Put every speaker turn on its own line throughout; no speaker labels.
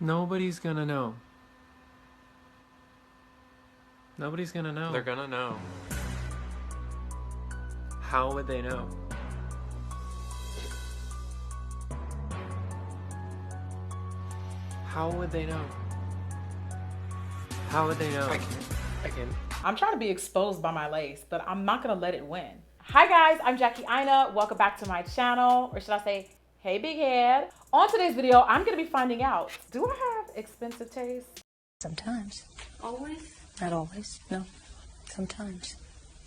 Nobody's gonna know. Nobody's gonna know. They're gonna know. How would they know? How would they know? How would they know? I can.
I'm trying to be exposed by my lace, but I'm not gonna let it win. Hi guys, I'm Jackie Ina. Welcome back to my channel, or should I say, hey big head. On today's video, I'm gonna be finding out, do I have expensive taste?
Sometimes.
Always?
Not always, no. Sometimes.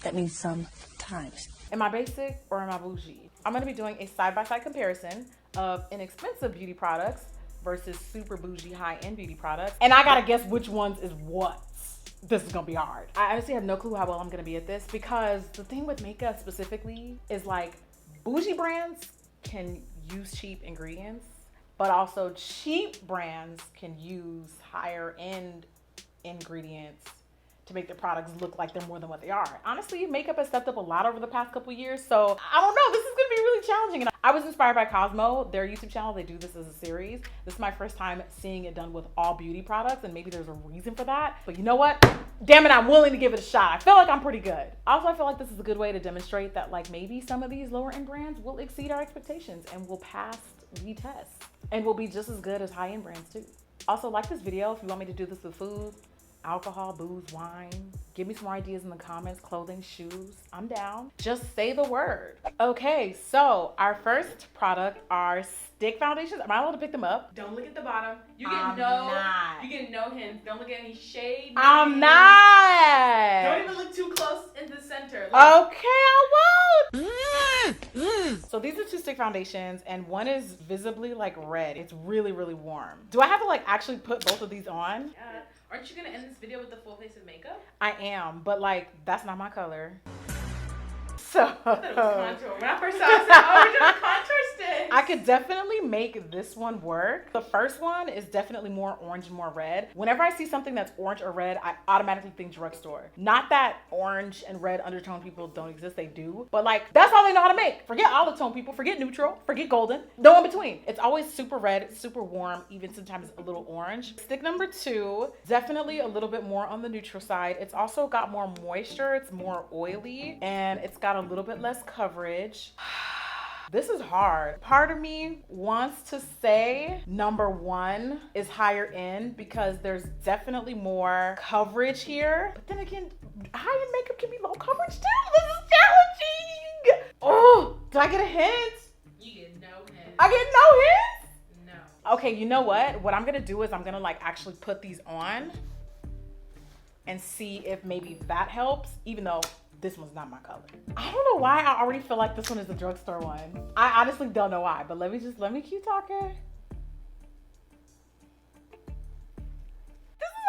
That means sometimes.
Am I basic or am I bougie? I'm gonna be doing a side-by-side comparison of inexpensive beauty products versus super bougie high-end beauty products. And I gotta guess which ones is what. This is gonna be hard. I honestly have no clue how well I'm gonna be at this, because the thing with makeup specifically is like bougie brands can use cheap ingredients, but also cheap brands can use higher end ingredients to make their products look like they're more than what they are. Honestly, makeup has stepped up a lot over the past couple years, so I don't know, this is gonna be really challenging. And I was inspired by Cosmo, their YouTube channel. They do this as a series. This is my first time seeing it done with all beauty products, and maybe there's a reason for that. But you know what? Damn it, I'm willing to give it a shot. I feel like I'm pretty good. Also, I feel like this is a good way to demonstrate that like maybe some of these lower end brands will exceed our expectations and will pass the test and will be just as good as high end brands too. Also, like this video if you want me to do this with food, alcohol, booze, wine. Give me some more ideas in the comments, clothing, shoes. I'm down. Just say the word. Okay, so our first product are stick foundations. Am I allowed to pick them up?
Don't look at the bottom. You get
I'm
no.
not.
You get no hints. Don't look at any shade.
I'm not.
Don't even look too close in the center.
Okay, I won't. So these are two stick foundations, and one is visibly like red. It's really, really warm. Do I have to like actually put both of these on?
Aren't you gonna end this video with the full face of makeup?
I am, but like that's not my color. So
I thought it was contour. When I first saw it, I was like, oh, we're doing contour sticks.
I could definitely make this one work. The first one is definitely more orange and more red. Whenever I see something that's orange or red, I automatically think drugstore. Not that orange and red undertone people don't exist, they do. But like, that's all they know how to make. Forget olive tone people, forget neutral, forget golden. No in between. It's always super red, super warm, even sometimes a little orange. Stick number two, definitely a little bit more on the neutral side. It's also got more moisture, it's more oily, and it's got a little bit less coverage. This is hard. Part of me wants to say number one is higher end because there's definitely more coverage here. But then again, high-end makeup can be low coverage too. This is challenging. Oh, did I get a hint?
You get no hints.
I get no hints?
No.
Okay, you know what? What I'm gonna do is I'm gonna like actually put these on and see if maybe that helps, even though this one's not my color. I don't know why I already feel like this one is a drugstore one. I honestly don't know why, but let me keep talking. This is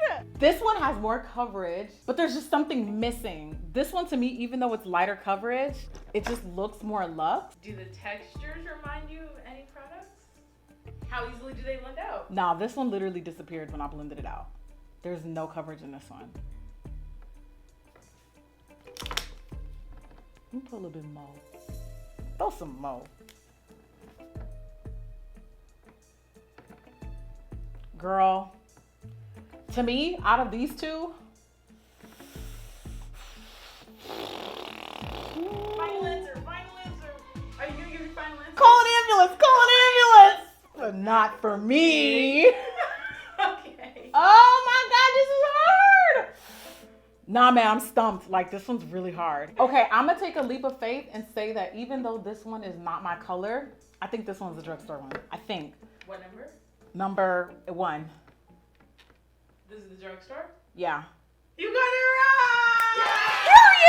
hard! This one has more coverage, but there's just something missing. This one to me, even though it's lighter coverage, it just looks more luxe.
Do the textures remind you of any products? How easily do they blend out?
Nah, this one literally disappeared when I blended it out. There's no coverage in this one. Let me put a little bit more. Throw some more. Girl, to me, out of these two,
Final answer. Are you gonna give your final answer?
call an ambulance. But not for me.
Okay.
Oh my God, this is hard. Nah, man, I'm stumped. Like, this one's really hard. Okay, I'm gonna take a leap of faith and say that even though this one is not my color, I think this one's a drugstore one. I think.
What number?
Number one.
This is the drugstore?
Yeah.
You got it right!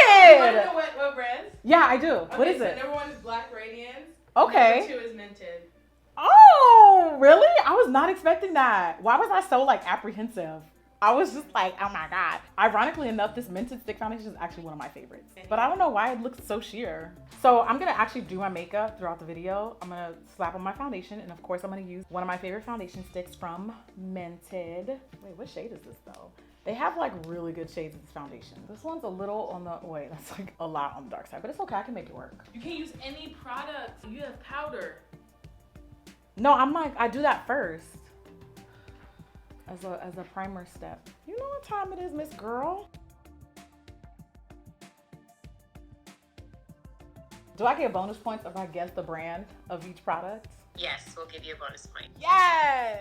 Period!
You want to know what brands?
Yeah, I do.
Okay,
What is
so
it?
Number one is Black Radiance.
Okay.
Number two is Minted.
Oh, really? I was not expecting that. Why was I so like apprehensive? I was just like, oh my God. Ironically enough, this Minted Stick Foundation is actually one of my favorites. But I don't know why it looks so sheer. So I'm gonna actually do my makeup throughout the video. I'm gonna slap on my foundation, and of course I'm gonna use one of my favorite foundation sticks from Minted. Wait, what shade is this though? They have like really good shades of this foundation. This one's a little on the, wait, that's like a lot on the dark side, but it's okay, I can make it work.
You can't use any product. You have powder.
No, I'm like, I do that first. as a primer step. You know what time it is, Miss Girl? Do I get bonus points if I guess the brand of each product?
Yes, we'll give you a bonus point.
Yes!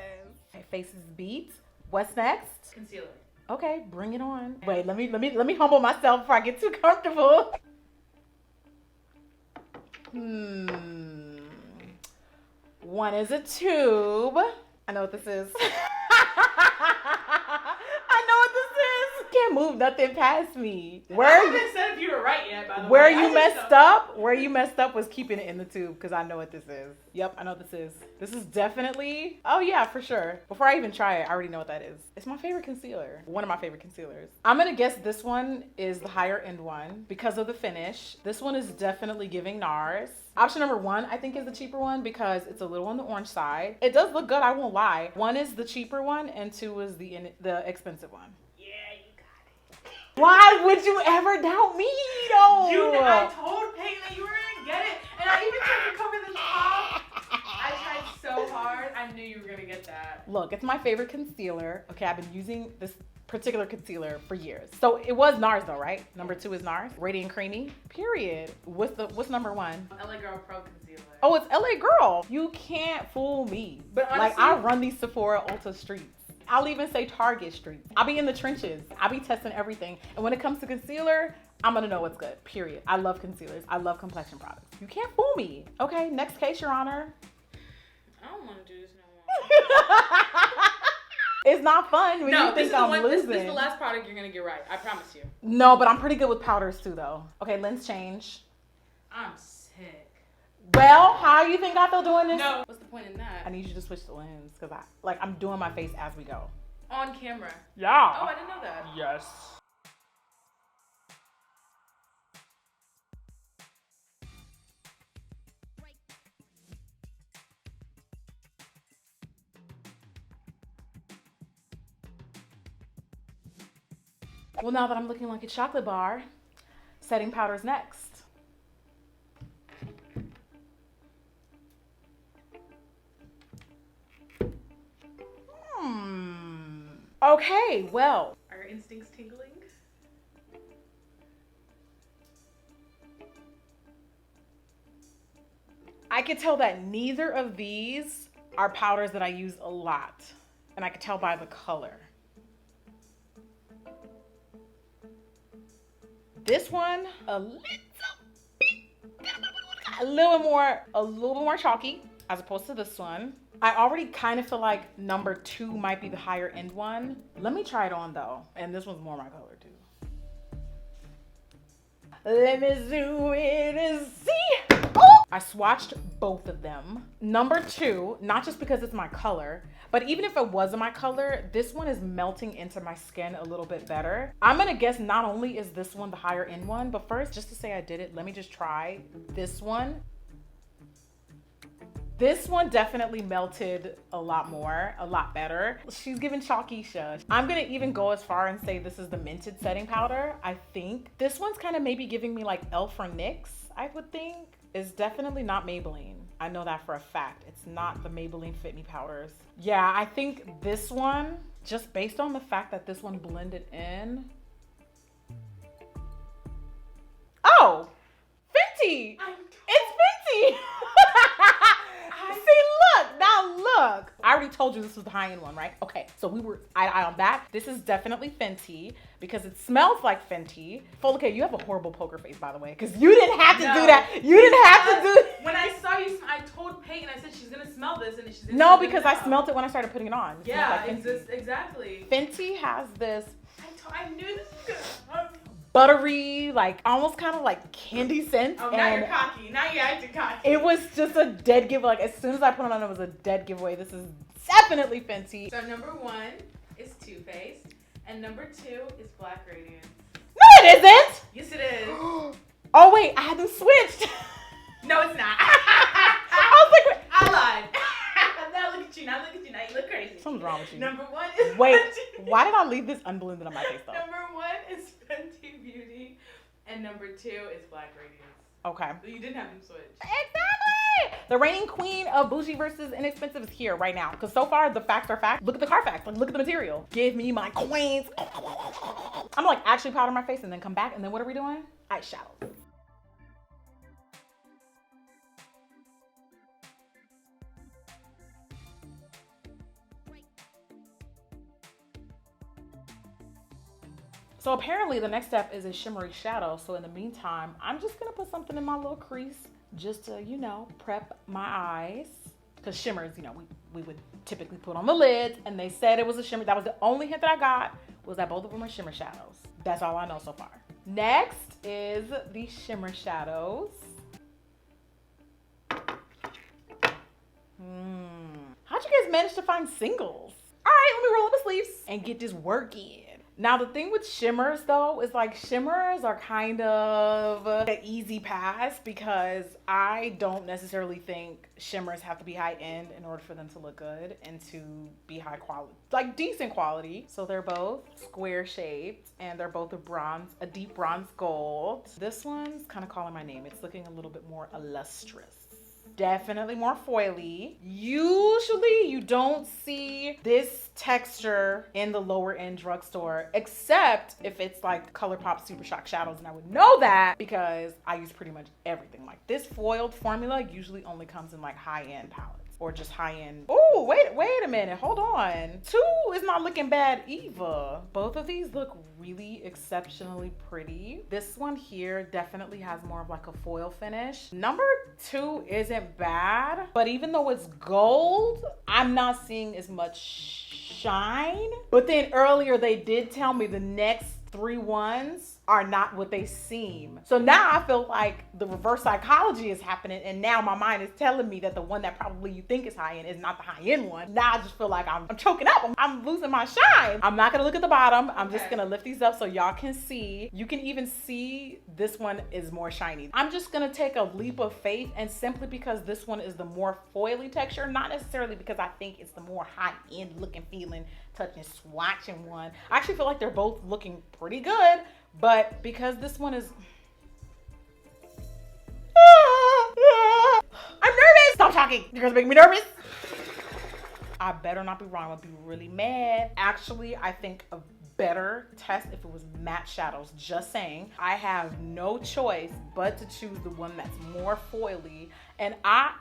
Okay, faces beat. What's next?
Concealer.
Okay, bring it on. Wait, let me humble myself before I get too comfortable. One is a tube. I know what this is. I know what this is. Can't move nothing past me.
I haven't said if you were right yet, by the way.
Where you messed up was keeping it in the tube, because I know what this is. Yep, I know what this is. This is definitely, oh yeah, for sure. Before I even try it, I already know what that is. It's my favorite concealer. One of my favorite concealers. I'm gonna guess this one is the higher end one because of the finish. This one is definitely giving NARS. Option number one, I think, is the cheaper one because it's a little on the orange side. It does look good, I won't lie. One is the cheaper one and two is the expensive one.
Yeah, you got it.
Why would you ever doubt me, though?
I told Peyton that you were gonna get it, and I even tried to cover the top. I tried so hard. I knew you were gonna get that.
Look, it's my favorite concealer. Okay, I've been using this particular concealer for years. So it was NARS though, right? Number two is NARS. Radiant Creamy, period. What's number one?
LA Girl Pro Concealer.
Oh, it's LA Girl. You can't fool me.
But honestly,
like, I run these Sephora Ulta streets. I'll even say Target streets. I'll be in the trenches. I'll be testing everything. And when it comes to concealer, I'm gonna know what's good, period. I love concealers. I love complexion products. You can't fool me. Okay, next case, Your Honor.
I don't wanna do this no more.
It's not fun when you think I'm losing.
This is the last product you're gonna get right. I promise you.
No, but I'm pretty good with powders too, though. Okay, lens change.
I'm sick.
Well, how you think I feel doing this?
No. What's the point in that?
I need you to switch the lens because I'm doing my face as we go.
On camera.
Yeah.
Oh, I didn't know that.
Yes. Well, now that I'm looking like a chocolate bar, setting powder's next. Okay, well.
Are your instincts tingling?
I could tell that neither of these are powders that I use a lot. And I could tell by the color. This one, a little bit more chalky as opposed to this one. I already kind of feel like number two might be the higher end one. Let me try it on though. And this one's more my color too. Let me zoom in and see. Oh! I swatched both of them. Number two, not just because it's my color, but even if it wasn't my color, this one is melting into my skin a little bit better. I'm gonna guess not only is this one the higher end one, but first, just to say I did it, let me just try this one. This one definitely melted a lot more, a lot better. She's giving Chalkeisha. I'm gonna even go as far and say this is the Mented setting powder, I think. This one's kind of maybe giving me like Elf or NYX, I would think. It's definitely not Maybelline. I know that for a fact. It's not the Maybelline Fit Me powders. Yeah, I think this one, just based on the fact that this one blended in. Oh, Fenty! It's Fenty! See, look, now look. I already told you this was the high-end one, right? Okay, so we were eye on that. This is definitely Fenty because it smells like Fenty. Okay, you have a horrible poker face, by the way, because you didn't have to do that. You didn't have to do.
When I saw you, I told Peyton, I said she's gonna smell this, and she's gonna
No, because I smelled it when I started putting it on. It
yeah,
like
exactly.
Fenty has this.
I knew this was gonna.
Buttery, like almost kind of like candy scent.
Oh, now you're cocky. Now you're acting cocky.
It was just a dead giveaway. Like as soon as I put it on, it was a dead giveaway. This is definitely Fenty.
So number one is Too Faced, and number two is Black Radiance.
No, it isn't.
Yes, it is.
Oh wait, I had them switched.
No, it's not.
I was like, wait.
I lied. Now look at you. Now you look crazy.
Something's wrong with you.
Number one is
Wait,
Fenty.
why did I leave this unblended on my face though?
Number one is Fenty Beauty, and number two is Black Radiance.
Okay.
So you didn't have them switch.
Exactly. The reigning queen of bougie versus inexpensive is here right now. Because so far the facts are facts. Look at the Carfax. Like, look at the material. Give me my coins. I'm like actually powder my face and then come back and then what are we doing? Eyeshadow. So apparently the next step is a shimmery shadow. So in the meantime, I'm just gonna put something in my little crease just to, you know, prep my eyes. Because shimmers, you know, we would typically put on the lids and they said it was a shimmer. That was the only hint that I got, was that both of them are shimmer shadows. That's all I know so far. Next is the shimmer shadows. How'd you guys manage to find singles? All right, let me roll up my sleeves and get this work in. Now the thing with shimmers though is like shimmers are kind of an easy pass because I don't necessarily think shimmers have to be high end in order for them to look good and to be high quality, like decent quality. So they're both square shaped and they're both a deep bronze gold. This one's kind of calling my name. It's looking a little bit more illustrious. Definitely more foily. Usually you don't see this texture in the lower end drugstore, except if it's like ColourPop Super Shock Shadows, and I would know that because I use pretty much everything. Like this foiled formula usually only comes in like high-end palettes or just high-end. Oh, wait a minute, hold on. 2 is not looking bad either. Both of these look really exceptionally pretty. This one here definitely has more of like a foil finish. Number 2 isn't bad, but even though it's gold, I'm not seeing as much shine. But then earlier they did tell me the next 3 ones are not what they seem. So now I feel like the reverse psychology is happening and now my mind is telling me that the one that probably you think is high end is not the high end one. Now I just feel like I'm choking up. I'm losing my shine. I'm not gonna look at the bottom. I'm just gonna lift these up so y'all can see. You can even see this one is more shiny. I'm just gonna take a leap of faith, and simply because this one is the more foily texture, not necessarily because I think it's the more high end looking, feeling, touching, swatching one. I actually feel like they're both looking pretty good, but because this one is... I'm nervous! Stop talking! You're gonna make me nervous! I better not be wrong. I'll be really mad. Actually, I think a better test if it was matte shadows. Just saying. I have no choice but to choose the one that's more foily. And I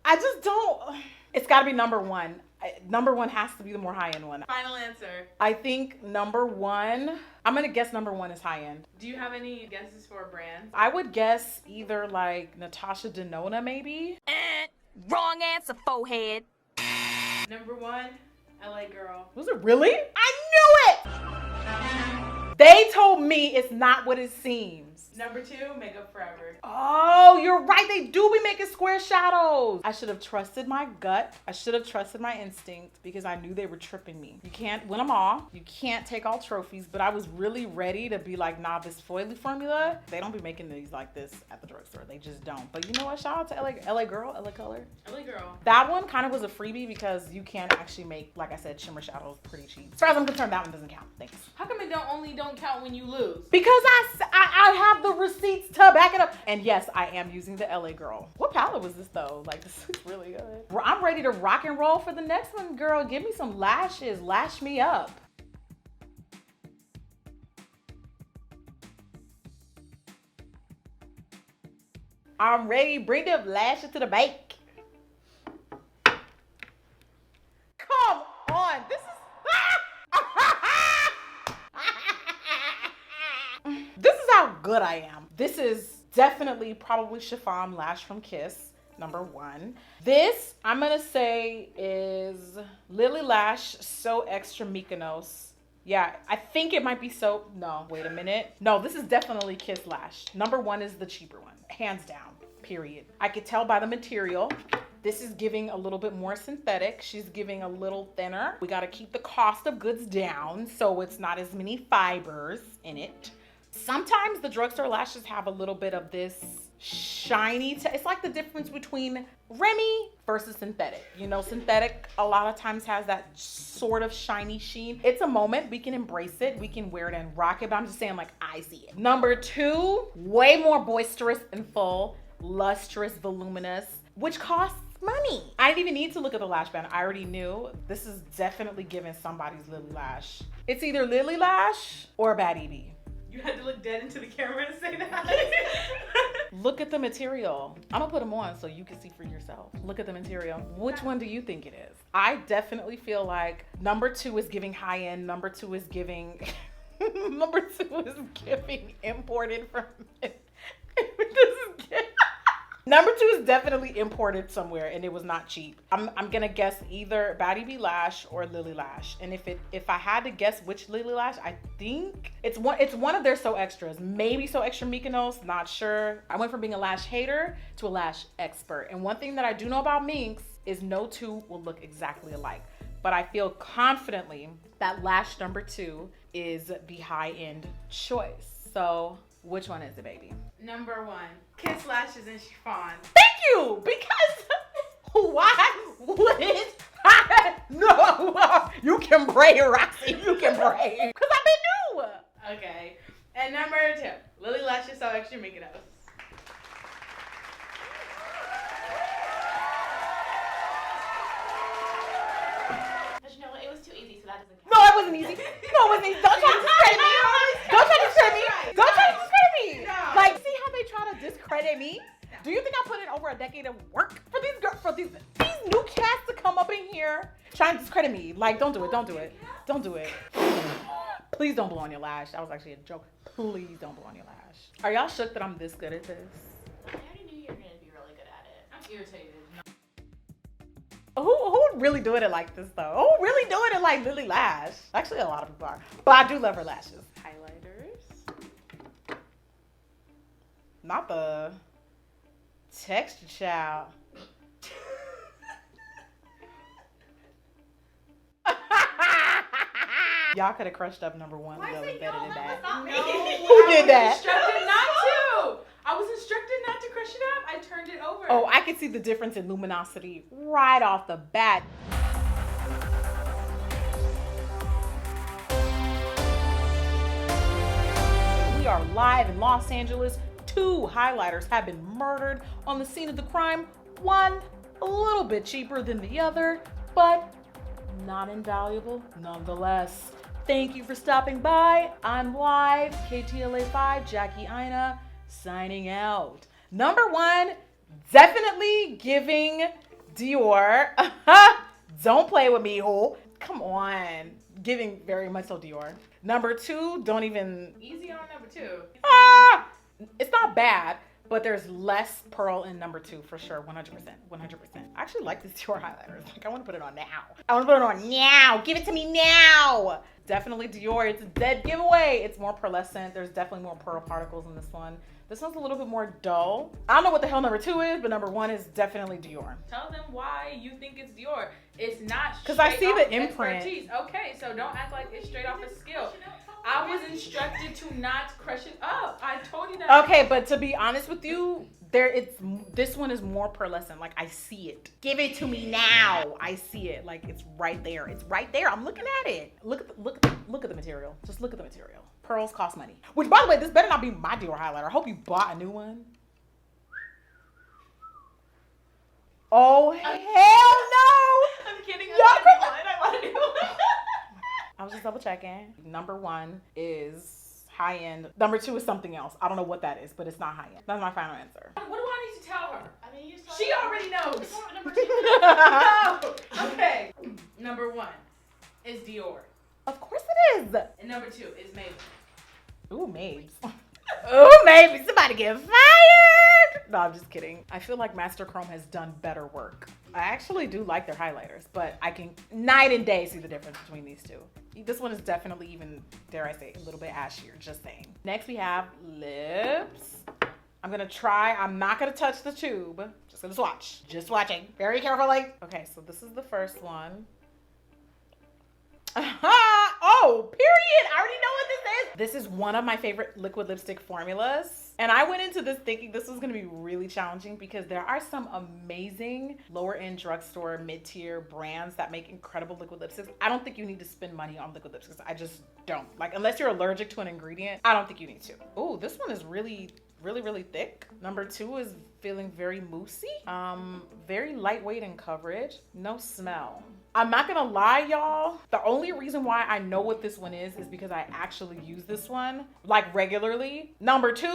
just don't... It's gotta be number 1. Number 1 has to be the more high-end one.
Final answer.
I think number 1, I'm gonna guess number 1 is high-end.
Do you have any guesses for brands?
I would guess either like Natasha Denona maybe.
Wrong answer, forehead.
Number 1, LA Girl.
Was it really? I knew it! They told me it's not what it seems.
Number 2, Makeup Forever.
Oh, you're right. They do be making square shadows. I should have trusted my gut. I should have trusted my instinct because I knew they were tripping me. You can't win them all. You can't take all trophies, but I was really ready to be like, nah, this foily formula, they don't be making these like this at the drugstore. They just don't. But you know what? Shout out to LA Girl, LA Color.
LA Girl.
That one kind of was a freebie because you can actually make, like I said, shimmer shadows pretty cheap. As far as I'm concerned, that one doesn't count. Thanks.
How come it don't count when you lose?
Because I have the receipts to back it up. And yes, I am using the LA Girl. What palette was this though? Like, this is really good. I'm ready to rock and roll for the next one, girl. Give me some lashes. Lash me up. I'm ready. Bring them lashes to the bake. Come on. This is... This is how good I am. This is definitely probably Chiffon Lash from Kiss, number 1. This, I'm gonna say, is Lily Lash So Extra Mykonos. Yeah, I think it might be so... No, wait a minute. No, this is definitely Kiss Lash. Number 1 is the cheaper one, hands down, period. I could tell by the material. This is giving a little bit more synthetic. She's giving a little thinner. We gotta keep the cost of goods down so it's not as many fibers in it. Sometimes the drugstore lashes have a little bit of this shiny. It's like the difference between Remy versus synthetic. You know, synthetic a lot of times has that sort of shiny sheen. It's a moment. We can embrace it. We can wear it and rock it. But I'm just saying, like, I see it. Number 2, way more boisterous and full, lustrous, voluminous, which costs money. I didn't even need to look at the lash band. I already knew this is definitely giving somebody's Lily Lash. It's either Lily Lash or Bad Evie.
You had to look dead into the camera to say that.
Look at the material. I'm gonna put them on so you can see for yourself. Look at the material. Which one do you think it is? I definitely feel like number 2 is giving high end. Number 2 is giving, number 2 is giving imported from, Number 2 is definitely imported somewhere and it was not cheap. I'm gonna guess either Bad Evie Lash or Lily Lash. And if I had to guess which Lily Lash, I think it's one of their So Extras. Maybe So Extra Mykonos, not sure. I went from being a lash hater to a lash expert. And one thing that I do know about minks is no two will look exactly alike. But I feel confidently that lash number 2 is the high-end choice. So which one is it, baby?
Number 1, Kiss Lashes and Chiffon.
Thank you, because why wouldn't I? No, you can braid, Roxy. You can braid. Because I've been new.
Okay. And number 2, Lily Lashes So Extra Mykonos.
But you know what? It was too easy, so that doesn't count.
No, it wasn't easy. No, it wasn't easy. Don't try to discredit me. Don't try to discredit me. Don't try to discredit me.
No.
Like, see how they try to discredit me? Do you think I put in over a decade of work for these girls, for these new cats to come up in here trying to discredit me? Like, don't do it. Don't do it. Don't do it. Please don't blow on your lash. That was actually a joke. Please don't blow on your lash. Are y'all shook that I'm this good at this?
I already knew you were going to be really good at it.
I'm irritated.
Who really doing it like this though? Who really doing it like Lily Lash? Actually, a lot of people are. But I do love her lashes.
Highlighters.
Not the texture child. Y'all could have crushed up number 1
Why
a little
say
better
no?
than
That
that.
was not me.
Who did that?
I was instructed not to crush it up. I turned it over.
Oh, I can see the difference in luminosity right off the bat. We are live in Los Angeles. 2 highlighters have been murdered on the scene of the crime. One a little bit cheaper than the other, but not invaluable nonetheless. Thank you for stopping by. I'm live, KTLA5, Jackie Ina, signing out. Number 1, definitely giving Dior. Don't play with me, oh. Come on. Giving very much so Dior. Number 2, don't even.
Easy on number 2.
It's not bad, but there's less pearl in number 2 for sure. 100%. 100%. I actually like these Dior highlighters. Like, I want to put it on now. I want to put it on now. Give it to me now. Definitely Dior. It's a dead giveaway. It's more pearlescent. There's definitely more pearl particles in this one. This one's a little bit more dull. I don't know what the hell number 2 is, but number 1 is definitely Dior.
Tell them why you think it's Dior. It's not
because I see the imprint.
Expertise. Okay, so don't act like it's straight off a skill. I was instructed to not crush it up. I told you that.
Okay, but to be honest with you, this one is more pearlescent. Like, I see it. Give it to me now. I see it. Like, it's right there. It's right there. I'm looking at it. Look at the material. Just look at the material. Pearls cost money. Which, by the way, this better not be my Dior highlighter. I hope you bought a new one. Oh, hell no!
I'm kidding.
I
want to do one.
I was just double checking. Number 1 is high end. Number 2 is something else. I don't know what that is, but it's not high end. That's my final answer.
What do I need to tell her?
I mean, you
She already knows.
It's not number 2.
No. Okay. Number 1 is Dior.
Of course it is.
And number 2 is Maybelline.
Ooh, Mabes. Ooh, maybe somebody get fired. No, I'm just kidding. I feel like Master Chrome has done better work. I actually do like their highlighters, but I can night and day see the difference between these 2. This one is definitely even, dare I say, a little bit ashier, just saying. Next we have lips. I'm gonna try, I'm not gonna touch the tube. Just gonna swatch, just watching, very carefully. Okay, so this is the first one. Oh, period. I already know what this is. This is one of my favorite liquid lipstick formulas. And I went into this thinking this was gonna be really challenging because there are some amazing lower end drugstore, mid-tier brands that make incredible liquid lipsticks. I don't think you need to spend money on liquid lipsticks. I just don't. Like, unless you're allergic to an ingredient, I don't think you need to. Oh, this one is really thick. Number 2 is feeling very moussey. Very lightweight in coverage. No smell. I'm not gonna lie, y'all. The only reason why I know what this one is because I actually use this one like regularly. Number 2,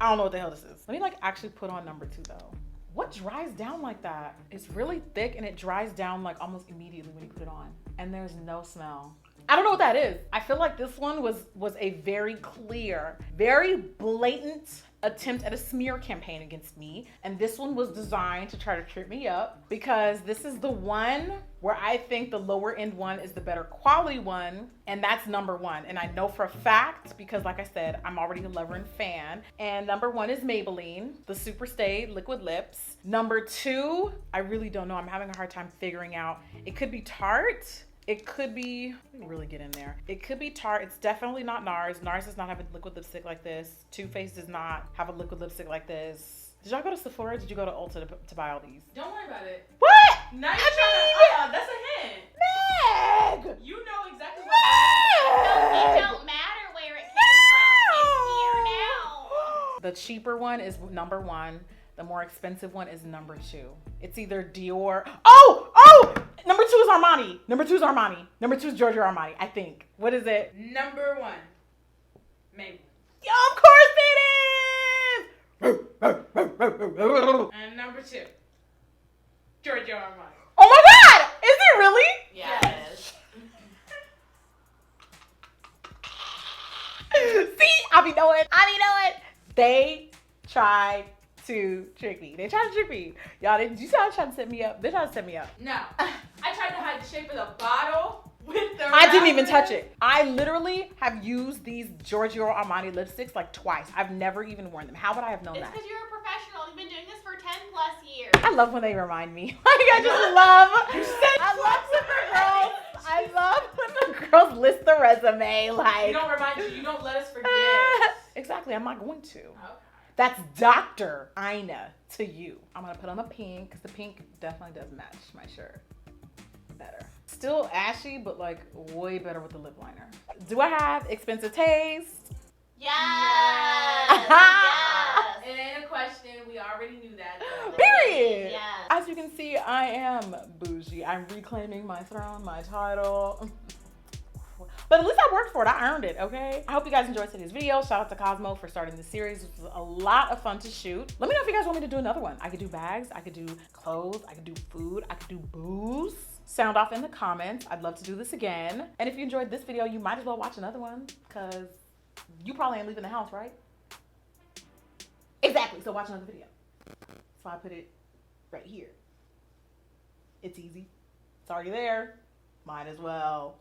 I don't know what the hell this is. Let me like actually put on number 2 though. What dries down like that? It's really thick and it dries down like almost immediately when you put it on. And there's no smell. I don't know what that is. I feel like this one was a very clear, very blatant attempt at a smear campaign against me. And this one was designed to try to trip me up because this is the one where I think the lower end one is the better quality one. And that's number 1. And I know for a fact, because like I said, I'm already a lover and fan. And number 1 is Maybelline, the Super Stay Liquid Lips. Number 2, I really don't know. I'm having a hard time figuring out. It could be Tarte. It could be, let me really get in there. It could be Tarte. It's definitely not NARS. NARS does not have a liquid lipstick like this. Too Faced does not have a liquid lipstick like this. Did y'all go to Sephora or did you go to Ulta to buy all these?
Don't worry about it.
What?
Now you're trying to, that's a hint.
Meg!
You know exactly what.
It don't matter where it came from. It's here now.
The cheaper one is number 1. The more expensive one is number 2. It's either Dior. Oh! Number 2 is Armani. Number 2 is Armani. Number 2 is Giorgio Armani, I think. What is it?
Number 1. Maybe.
Yeah, of course it is!
And number 2. Giorgio Armani.
Oh my God! Is it really?
Yes.
See? I be knowing. They tried to trick me. They tried to trick me. Y'all, did you see how they tried to set me up? They tried to set me up.
No. I tried to hide the shape of the bottle with the
I didn't even
wrapper.
touch it. I literally have used these Giorgio Armani lipsticks like twice. I've never even worn them. How would I have known
It's
that?
because you're a professional. You've been doing this for 10+ years.
I love when they remind me. Like, I just love I love when the girls list the resume. Like,
We don't remind you. You don't let us forget.
exactly. I'm not going to.
Okay.
That's Dr. Ina to you. I'm gonna put on the pink because the pink definitely does match my shirt better. Still ashy, but like way better with the lip liner. Do I have expensive taste?
Yes. Yes.
It ain't a question. We already knew that.
Period.
Yes.
As you can see, I am bougie. I'm reclaiming my throne, my title. But at least I worked for it. I earned it, okay? I hope you guys enjoyed today's video. Shout out to Cosmo for starting the series. It was a lot of fun to shoot. Let me know if you guys want me to do another one. I could do bags, I could do clothes, I could do food, I could do booze. Sound off in the comments. I'd love to do this again. And if you enjoyed this video, you might as well watch another one because you probably ain't leaving the house, right? Exactly, so watch another video. So I put it right here. It's easy. It's already there. Might as well